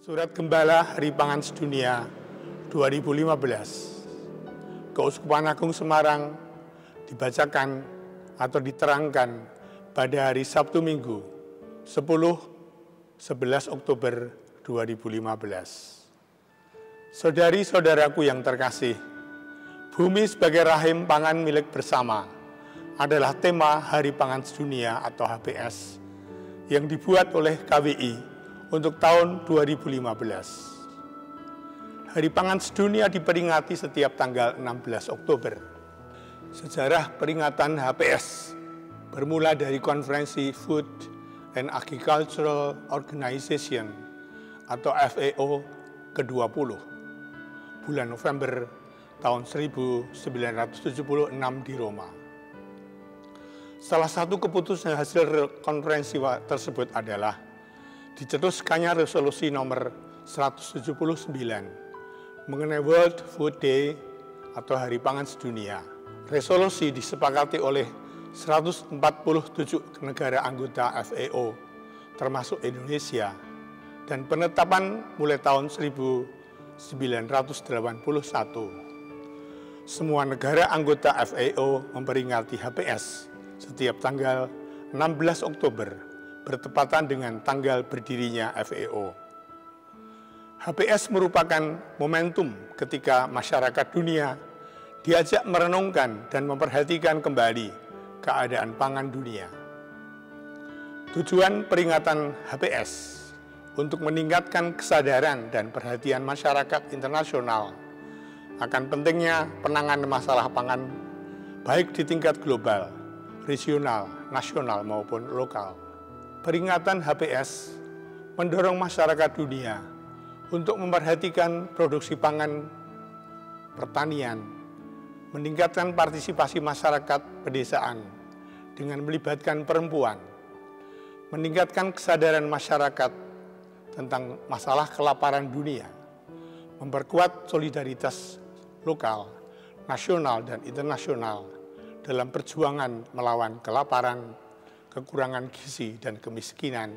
Surat Gembala Hari Pangan Sedunia 2015. Keuskupan Agung Semarang dibacakan atau diterangkan pada hari Sabtu Minggu 10-11 Oktober 2015. Saudari-saudaraku yang terkasih, bumi sebagai rahim pangan milik bersama adalah tema Hari Pangan Sedunia atau HPS yang dibuat oleh KWI untuk tahun 2015. Hari Pangan Sedunia diperingati setiap tanggal 16 Oktober. Sejarah peringatan HPS bermula dari konferensi Food and Agricultural Organization atau FAO ke-20 bulan November tahun 1976 di Roma. Salah satu keputusan hasil konferensi tersebut adalah dicetuskannya resolusi nomor 179 mengenai World Food Day atau Hari Pangan Sedunia. Resolusi disepakati oleh 147 negara anggota FAO, termasuk Indonesia, dan penetapan mulai tahun 1981. Semua negara anggota FAO memperingati HPS setiap tanggal 16 Oktober, bertepatan dengan tanggal berdirinya FAO. HPS merupakan momentum ketika masyarakat dunia diajak merenungkan dan memperhatikan kembali keadaan pangan dunia. Tujuan peringatan HPS untuk meningkatkan kesadaran dan perhatian masyarakat internasional akan pentingnya penanganan masalah pangan baik di tingkat global, regional, nasional maupun lokal. Peringatan HPS mendorong masyarakat dunia untuk memperhatikan produksi pangan, pertanian, meningkatkan partisipasi masyarakat pedesaan dengan melibatkan perempuan, meningkatkan kesadaran masyarakat tentang masalah kelaparan dunia, memperkuat solidaritas lokal, nasional, dan internasional dalam perjuangan melawan kelaparan, kekurangan gizi, dan kemiskinan,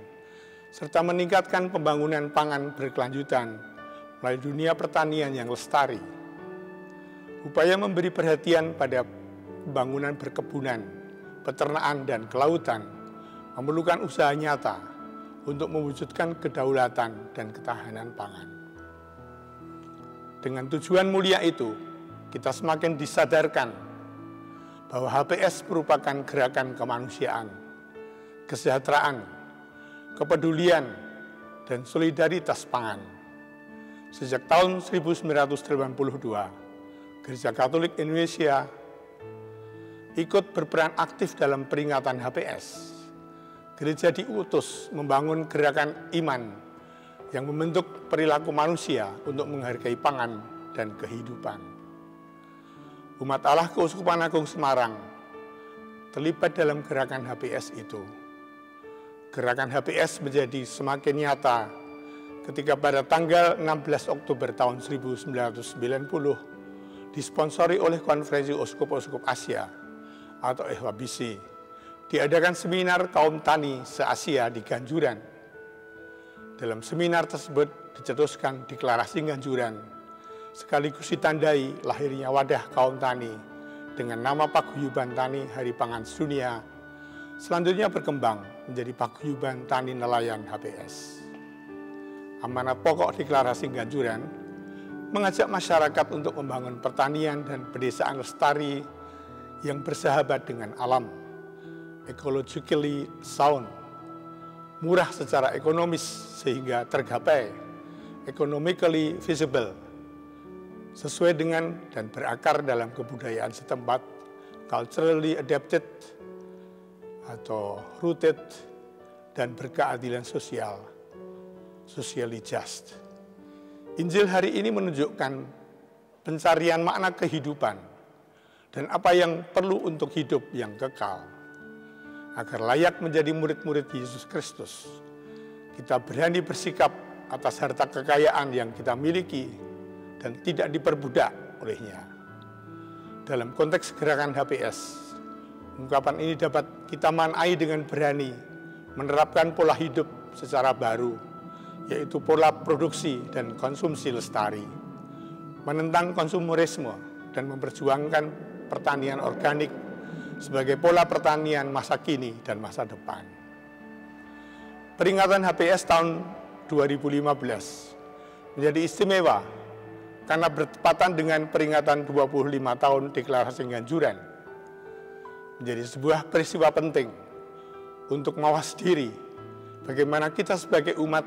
serta meningkatkan pembangunan pangan berkelanjutan melalui dunia pertanian yang lestari. Upaya memberi perhatian pada pembangunan berkebunan, peternakan, dan kelautan memerlukan usaha nyata untuk mewujudkan kedaulatan dan ketahanan pangan. Dengan tujuan mulia itu, kita semakin disadarkan bahwa HPS merupakan gerakan kemanusiaan, kesejahteraan, kepedulian, dan solidaritas pangan. Sejak tahun 1982, Gereja Katolik Indonesia ikut berperan aktif dalam peringatan HPS. Gereja diutus membangun gerakan iman yang membentuk perilaku manusia untuk menghargai pangan dan kehidupan. Umat Allah Keuskupan Agung Semarang terlibat dalam gerakan HPS itu. Gerakan HPS menjadi semakin nyata ketika pada tanggal 16 Oktober tahun 1990 disponsori oleh Konferensi Uskup-Uskup Asia atau FABC, diadakan seminar kaum tani se-Asia di Ganjuran. Dalam seminar tersebut dicetuskan deklarasi Ganjuran, sekaligus ditandai lahirnya wadah kaum tani dengan nama Paguyuban Tani Hari Pangan Sedunia, selanjutnya berkembang menjadi Paguyuban Tani Nelayan HPS. Amanat pokok deklarasi Ganjuran mengajak masyarakat untuk membangun pertanian dan pedesaan lestari yang bersahabat dengan alam, ecologically sound, murah secara ekonomis sehingga tergapai, economically feasible, sesuai dengan dan berakar dalam kebudayaan setempat, culturally adapted atau rooted, dan berkeadilan sosial, socially just. Injil hari ini menunjukkan pencarian makna kehidupan dan apa yang perlu untuk hidup yang kekal. Agar layak menjadi murid-murid Yesus Kristus, kita berani bersikap atas harta kekayaan yang kita miliki dan tidak diperbudak olehnya. Dalam konteks gerakan HPS, ungkapan ini dapat kita manai dengan berani menerapkan pola hidup secara baru yaitu pola produksi dan konsumsi lestari, menentang konsumerisme dan memperjuangkan pertanian organik sebagai pola pertanian masa kini dan masa depan. Peringatan HPS tahun 2015 menjadi istimewa karena bertepatan dengan peringatan 25 tahun Deklarasi Ganjuran, menjadi sebuah peristiwa penting untuk mawas diri bagaimana kita sebagai umat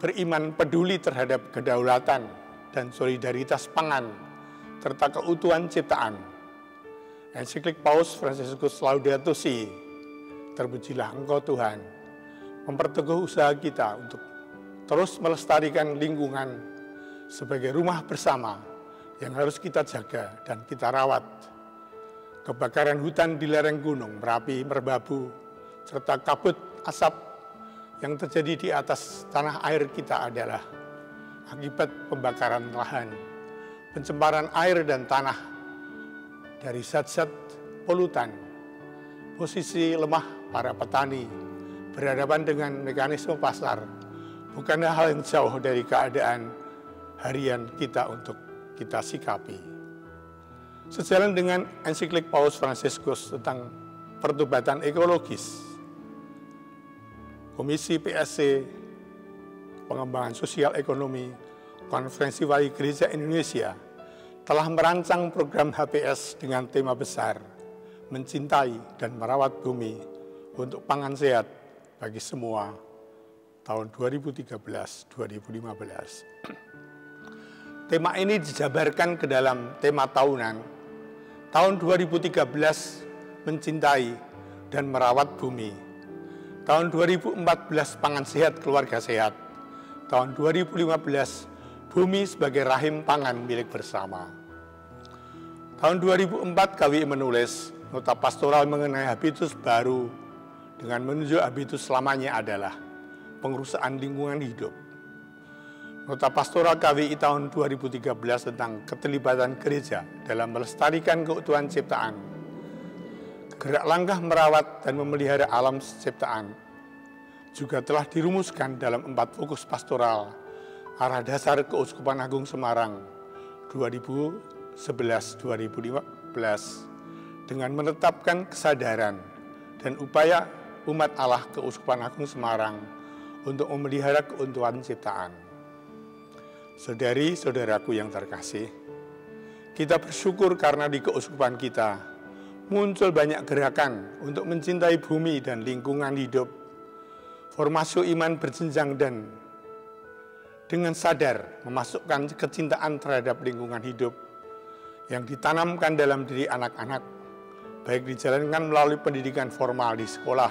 beriman peduli terhadap kedaulatan dan solidaritas pangan serta keutuhan ciptaan. Ensiklik Paus Fransiskus Laudato Si, terpujilah Engkau Tuhan, memperteguh usaha kita untuk terus melestarikan lingkungan sebagai rumah bersama yang harus kita jaga dan kita rawat. Kebakaran hutan di lereng gunung Merapi, Merbabu, serta kabut asap yang terjadi di atas tanah air kita adalah akibat pembakaran lahan, pencemaran air dan tanah dari zat-zat polutan. Posisi lemah para petani berhadapan dengan mekanisme pasar bukanlah hal yang jauh dari keadaan harian kita untuk kita sikapi. Sejalan dengan ensiklik Paus Fransiskus tentang pertobatan ekologis, Komisi PSC Pengembangan Sosial Ekonomi Konferensi Wali Gereja Indonesia telah merancang program HPS dengan tema besar mencintai dan merawat bumi untuk pangan sehat bagi semua tahun 2013-2015. Tema ini dijabarkan ke dalam tema tahunan tahun 2013 mencintai dan merawat bumi, tahun 2014 pangan sehat keluarga sehat, tahun 2015 bumi sebagai rahim pangan milik bersama. Tahun 2004 KWI menulis nota pastoral mengenai habitus baru dengan menunjuk habitus selamanya adalah pengerusakan lingkungan hidup. Nota pastoral KWI tahun 2013 tentang keterlibatan gereja dalam melestarikan keutuhan ciptaan, gerak langkah merawat dan memelihara alam ciptaan, juga telah dirumuskan dalam 4 fokus pastoral arah dasar Keuskupan Agung Semarang 2011-2015 dengan menetapkan kesadaran dan upaya umat Allah Keuskupan Agung Semarang untuk memelihara keutuhan ciptaan. Saudari-saudaraku yang terkasih, kita bersyukur karena di keuskupan kita muncul banyak gerakan untuk mencintai bumi dan lingkungan hidup, formasi iman berjenjang dan dengan sadar memasukkan kecintaan terhadap lingkungan hidup yang ditanamkan dalam diri anak-anak, baik dijalankan melalui pendidikan formal di sekolah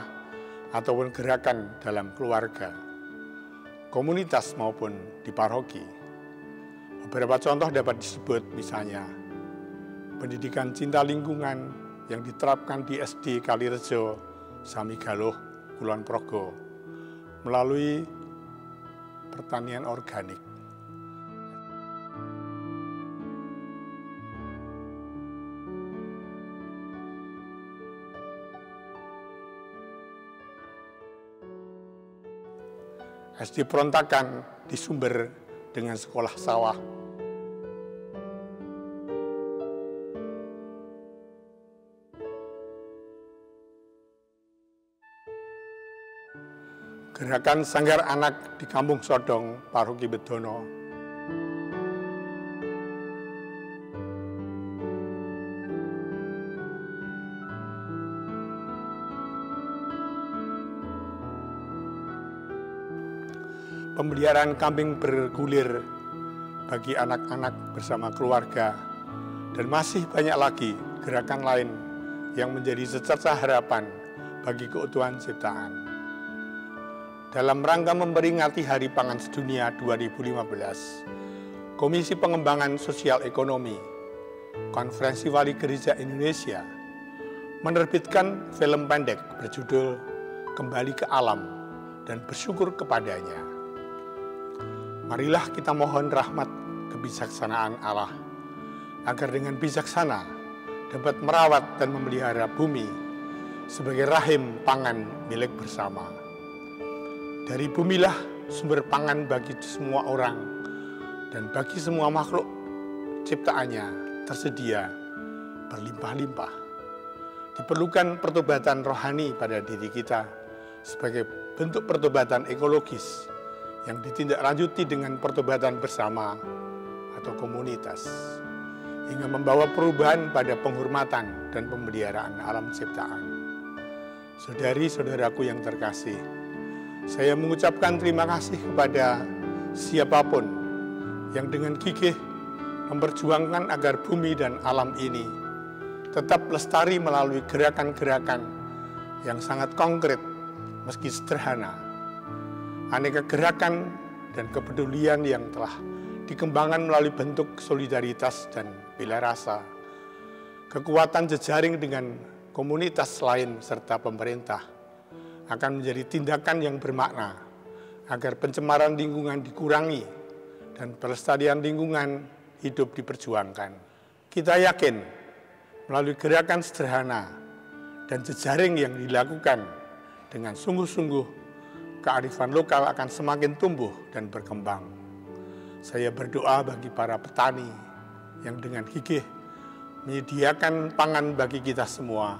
ataupun gerakan dalam keluarga, komunitas maupun di paroki. Beberapa contoh dapat disebut misalnya pendidikan cinta lingkungan yang diterapkan di SD Kalirejo, Samigaluh, Kulon Progo melalui pertanian organik. SD Perontakan di Sumber dengan sekolah sawah. Gerakan Sanggar Anak di Kampung Sodong, Paroki Bedono. Pemeliharaan kambing bergulir bagi anak-anak bersama keluarga, dan masih banyak lagi gerakan lain yang menjadi secercah harapan bagi keutuhan ciptaan. Dalam rangka memperingati Hari Pangan Sedunia 2015, Komisi Pengembangan Sosial Ekonomi Konferensi Wali Gereja Indonesia menerbitkan film pendek berjudul Kembali ke Alam dan Bersyukur Kepadanya. Marilah kita mohon rahmat kebijaksanaan Allah, agar dengan bijaksana dapat merawat dan memelihara bumi sebagai rahim pangan milik bersama. Dari bumilah sumber pangan bagi semua orang dan bagi semua makhluk ciptaannya tersedia berlimpah-limpah. Diperlukan pertobatan rohani pada diri kita sebagai bentuk pertobatan ekologis yang ditindaklanjuti dengan pertobatan bersama atau komunitas, hingga membawa perubahan pada penghormatan dan pemeliharaan alam ciptaan. Saudari-saudaraku yang terkasih, saya mengucapkan terima kasih kepada siapapun yang dengan gigih memperjuangkan agar bumi dan alam ini tetap lestari melalui gerakan-gerakan yang sangat konkret meski sederhana. Aneka gerakan dan kepedulian yang telah dikembangkan melalui bentuk solidaritas dan bela rasa, kekuatan jejaring dengan komunitas lain serta pemerintah akan menjadi tindakan yang bermakna agar pencemaran lingkungan dikurangi dan pelestarian lingkungan hidup diperjuangkan. Kita yakin melalui gerakan sederhana dan jejaring yang dilakukan dengan sungguh-sungguh, kearifan lokal akan semakin tumbuh dan berkembang. Saya berdoa bagi para petani yang dengan gigih menyediakan pangan bagi kita semua.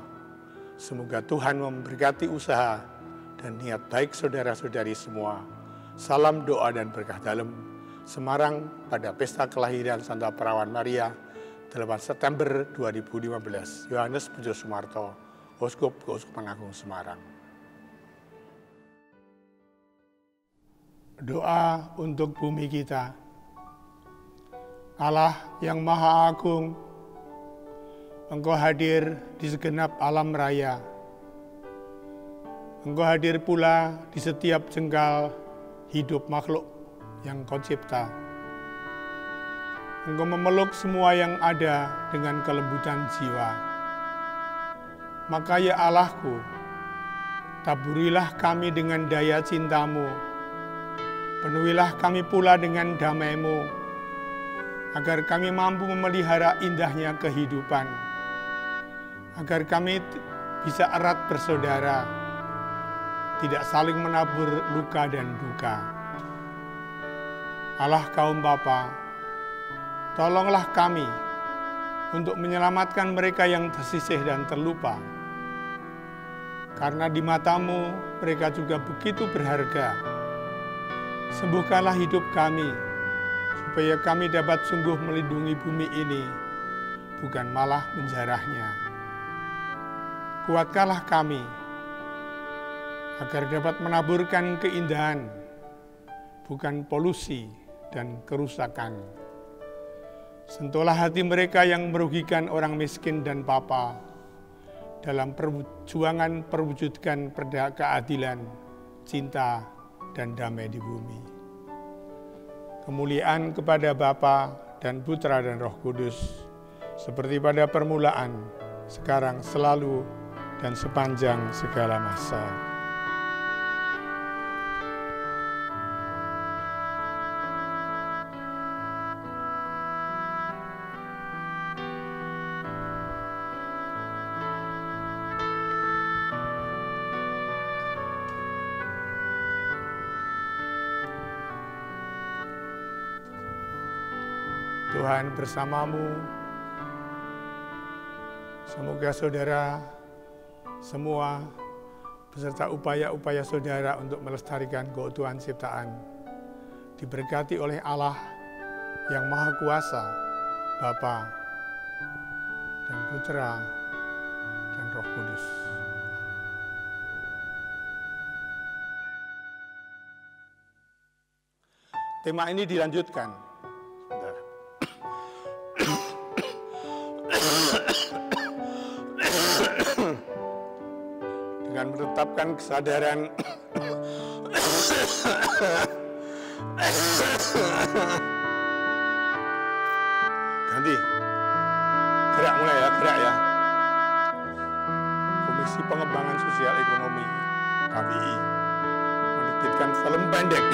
Semoga Tuhan memberkati usaha dan niat baik saudara-saudari semua. Salam doa dan berkah dalam Semarang pada pesta kelahiran Santa Perawan Maria 8 September 2015. Yohanes Pujo Sumarto, Uskup Keuskupan Agung Semarang. Doa untuk bumi kita. Allah yang Maha Agung, Engkau hadir di segenap alam raya. Engkau hadir pula di setiap jengkal hidup makhluk yang Kau cipta. Engkau memeluk semua yang ada dengan kelembutan jiwa. Maka ya Allahku, taburilah kami dengan daya cinta-Mu, penuhilah kami pula dengan damai-Mu, agar kami mampu memelihara indahnya kehidupan, agar kami bisa erat bersaudara, tidak saling menabur luka dan duka. Allah kaum Bapa, tolonglah kami untuk menyelamatkan mereka yang tersisih dan terlupa. Karena di mata-Mu mereka juga begitu berharga. Sembuhkanlah hidup kami, supaya kami dapat sungguh melindungi bumi ini, bukan malah menjarahnya. Kuatkanlah kami, agar dapat menaburkan keindahan, bukan polusi dan kerusakan. Sentuhlah hati mereka yang merugikan orang miskin dan papa dalam perjuangan perwujudkan keadilan, cinta, dan damai di bumi. Kemuliaan kepada Bapa dan Putra dan Roh Kudus, seperti pada permulaan, sekarang, selalu, dan sepanjang segala masa. Tuhan bersamamu. Semoga saudara semua beserta upaya-upaya saudara untuk melestarikan keutuhan ciptaan diberkati oleh Allah yang Maha Kuasa, Bapa dan Putra dan Roh Kudus. Tema ini dilanjutkan dengan menetapkan kesadaran ganti gerak mulai ya, gerak ya. Komisi Pengembangan Sosial Ekonomi KPI menerbitkan film pendek